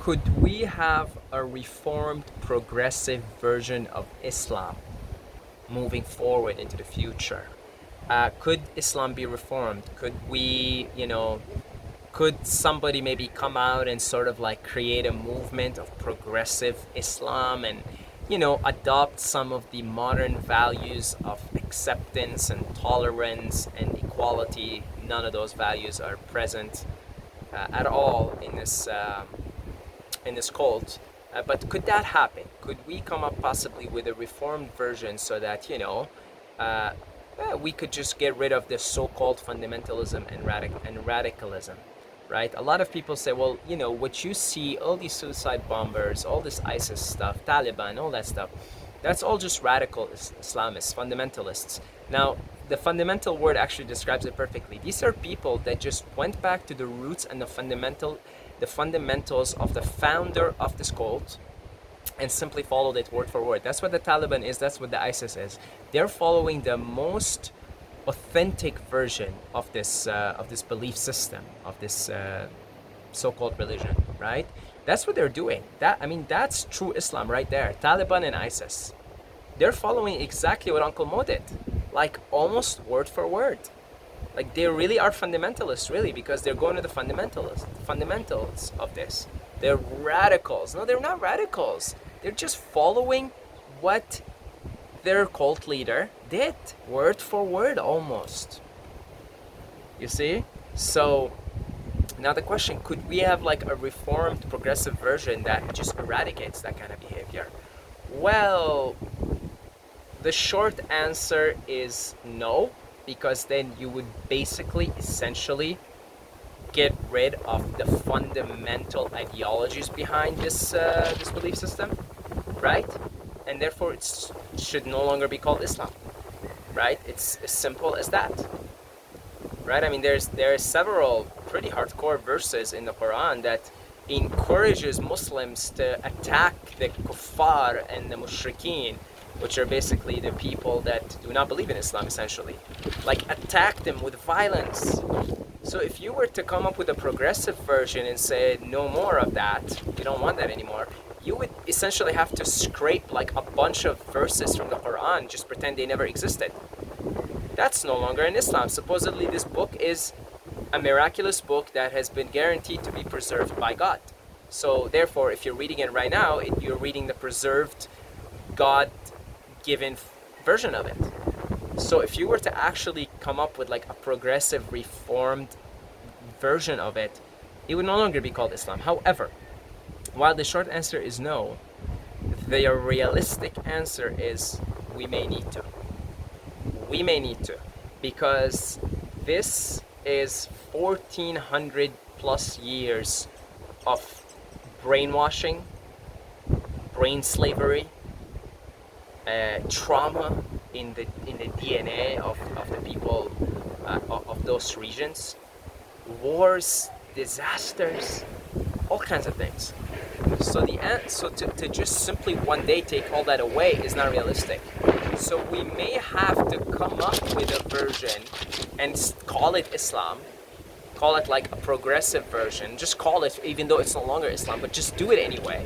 Could we have a reformed, progressive version of Islam moving forward into the future? Could Islam be reformed? Could we, could somebody maybe come out and sort of like create a movement of progressive Islam and, adopt some of the modern values of acceptance and tolerance and equality? None of those values are present at all in this cult. But could that happen? Could we come up possibly with a reformed version so that, uh, we could just get rid of this so-called fundamentalism and radicalism, right? A lot of people say, well, what you see, all these suicide bombers, all this ISIS stuff, Taliban, all that stuff, that's all just radical Islamists, fundamentalists. Now, the fundamental word actually describes it perfectly. These are people that just went back to the roots and the fundamentals of the founder of this cult and simply followed it word for word. That's what the Taliban is. That's what the ISIS is. They're following the most authentic version of this belief system, of this so-called religion, right? That's what they're doing. That's true Islam right there. Taliban and ISIS. They're following exactly what Uncle Mo did, like almost word for word. Like they really are fundamentalists, really, because they're going to the fundamentals of this. They're radicals. No, they're not radicals. They're just following what their cult leader did, word for word almost. You see? So now the question, could we have like a reformed progressive version that just eradicates that kind of behavior? Well, the short answer is no, because then you would basically essentially get rid of the fundamental ideologies behind this belief system, right? And therefore it should no longer be called Islam, right? It's as simple as that, right? I mean, there are several pretty hardcore verses in the Quran that encourages Muslims to attack the kuffar and the mushrikeen, which are basically the people that do not believe in Islam, essentially. Like, attack them with violence. So if you were to come up with a progressive version and say, no more of that, you don't want that anymore, you would essentially have to scrape like a bunch of verses from the Quran, just pretend they never existed. That's no longer in Islam. Supposedly this book is a miraculous book that has been guaranteed to be preserved by God. So therefore, if you're reading it right now, you're reading the preserved, God-given version of it. So if you were to actually come up with like a progressive, reformed version of it, it would no longer be called Islam. However, while the short answer is no, the realistic answer is we may need to. We may need to, because this is 1400 plus years of brainwashing, brain slavery, trauma in the DNA of the people of those regions, wars, disasters, all kinds of things. So to just simply one day take all that away is not realistic. So we may have to come up with a version and call it Islam, call it like a progressive version, just call it, even though it's no longer Islam, but just do it anyway.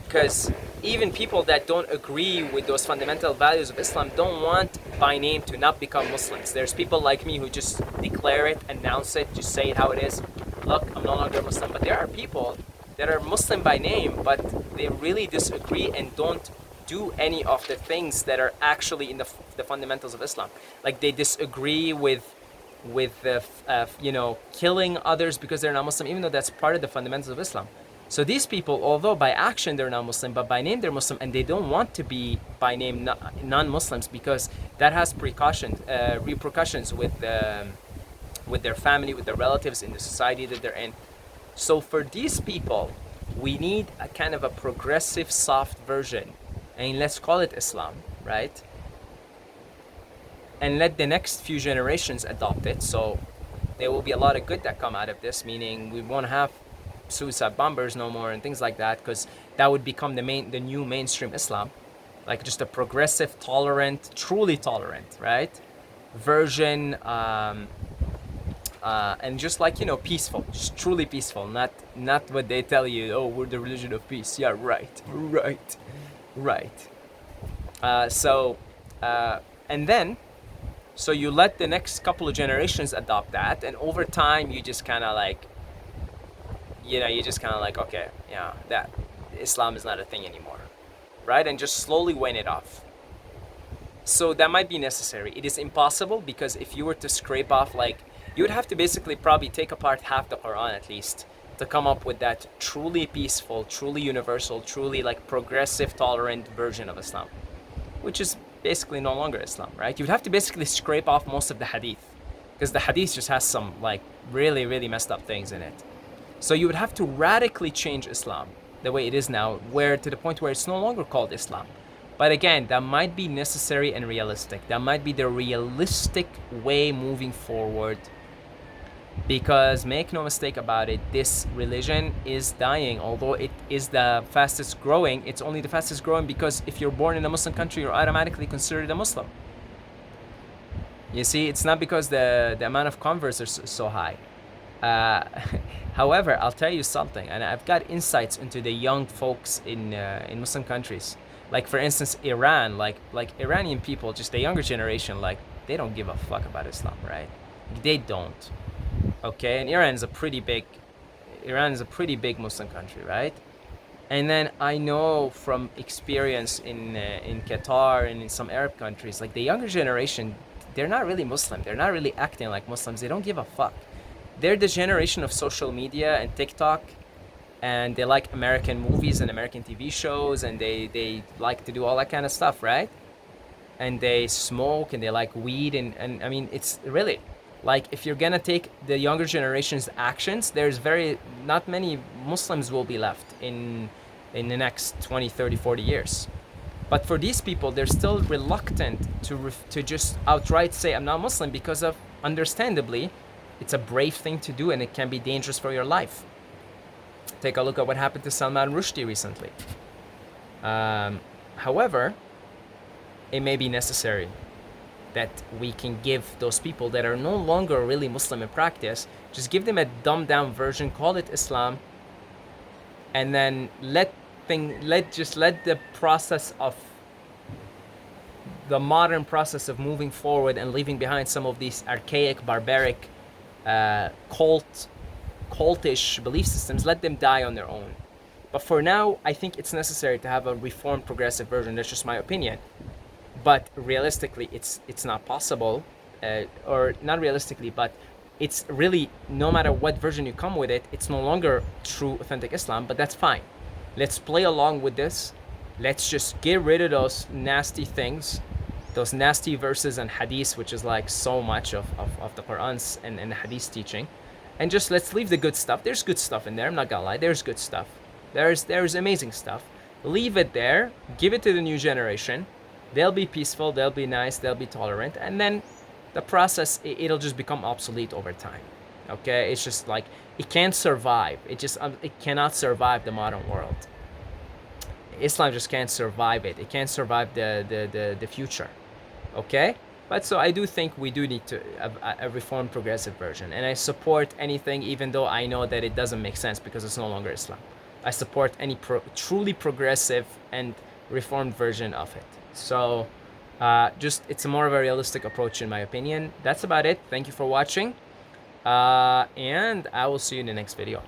Because even people that don't agree with those fundamental values of Islam don't want by name to not become Muslims. There's people like me who just declare it, announce it, just say it how it is. Look, I'm no longer Muslim. But there are people that are Muslim by name, but they really disagree and don't do any of the things that are actually in the fundamentals of Islam. Like they disagree with killing others because they're not Muslim, even though that's part of the fundamentals of Islam. So these people, although by action they're not Muslim, but by name they're Muslim, and they don't want to be by name non-Muslims because that has repercussions with their family, with their relatives, in the society that they're in. So for these people, we need a kind of a progressive, soft version, and let's call it Islam, right? And let the next few generations adopt it. So there will be a lot of good that come out of this, meaning we won't have suicide bombers no more and things like that, because that would become the new mainstream Islam, like just a progressive, tolerant, truly tolerant, right, version and just like, peaceful, just truly peaceful, not what they tell you. Oh, we're the religion of peace. Yeah, right, right. So, and then, so you let the next couple of generations adopt that, and over time, you just kind of like, okay, yeah, that Islam is not a thing anymore, right? And just slowly wane it off. So that might be necessary. It is impossible, because if you were to scrape off, like, you would have to basically probably take apart half the Quran at least to come up with that truly peaceful, truly universal, truly like progressive, tolerant version of Islam, which is basically no longer Islam, right? You would have to basically scrape off most of the hadith, because the hadith just has some like really, really messed up things in it. So you would have to radically change Islam the way it is now, where to the point where it's no longer called Islam. But again, that might be necessary and realistic. That might be the realistic way moving forward. Because make no mistake about it, this religion is dying. Although it is the fastest growing, it's only the fastest growing because if you're born in a Muslim country, you're automatically considered a Muslim. You see, it's not because the amount of converts are so high. However, I'll tell you something, and I've got insights into the young folks in Muslim countries. Like for instance, Iran, like Iranian people, just the younger generation, like they don't give a fuck about Islam, right? They don't. Okay, and Iran is a pretty big Muslim country, right? And then I know from experience in Qatar and in some Arab countries, like the younger generation, they're not really Muslim. They're not really acting like Muslims. They don't give a fuck. They're the generation of social media and TikTok, and they like American movies and American TV shows, and they like to do all that kind of stuff, right? And they smoke and they like weed, and I mean, it's really like if you're gonna take the younger generation's actions, there's not many Muslims will be left in the next 20, 30, 40 years. But for these people, they're still reluctant to just outright say, I'm not Muslim, because of, understandably, it's a brave thing to do and it can be dangerous for your life. Take a look at what happened to Salman Rushdie recently. However, it may be necessary that we can give those people that are no longer really Muslim in practice, just give them a dumbed down version, call it Islam, and then let the process of the modern process of moving forward and leaving behind some of these archaic, barbaric, cultish belief systems, let them die on their own. But for now, I think it's necessary to have a reformed, progressive version. That's just my opinion. But realistically, it's not possible, or not realistically, but it's really, no matter what version you come with it, it's no longer true, authentic Islam, but that's fine. Let's play along with this. Let's just get rid of those nasty things, those nasty verses and hadiths, which is like so much of the Quran's and the hadith teaching. And just let's leave the good stuff. There's good stuff in there, I'm not gonna lie, there's good stuff. There's amazing stuff. Leave it there, give it to the new generation. They'll be peaceful, they'll be nice, they'll be tolerant, and then the process, it'll just become obsolete over time. Okay, it's just like, it can't survive. It cannot survive the modern world. Islam just can't survive it. It can't survive the future. Okay? But so I do think we do need to a reformed, progressive version. And I support anything, even though I know that it doesn't make sense because it's no longer Islam. I support any truly progressive and reformed version of it. So it's a more of a realistic approach in my opinion. That's about it. Thank you for watching. And I will see you in the next video.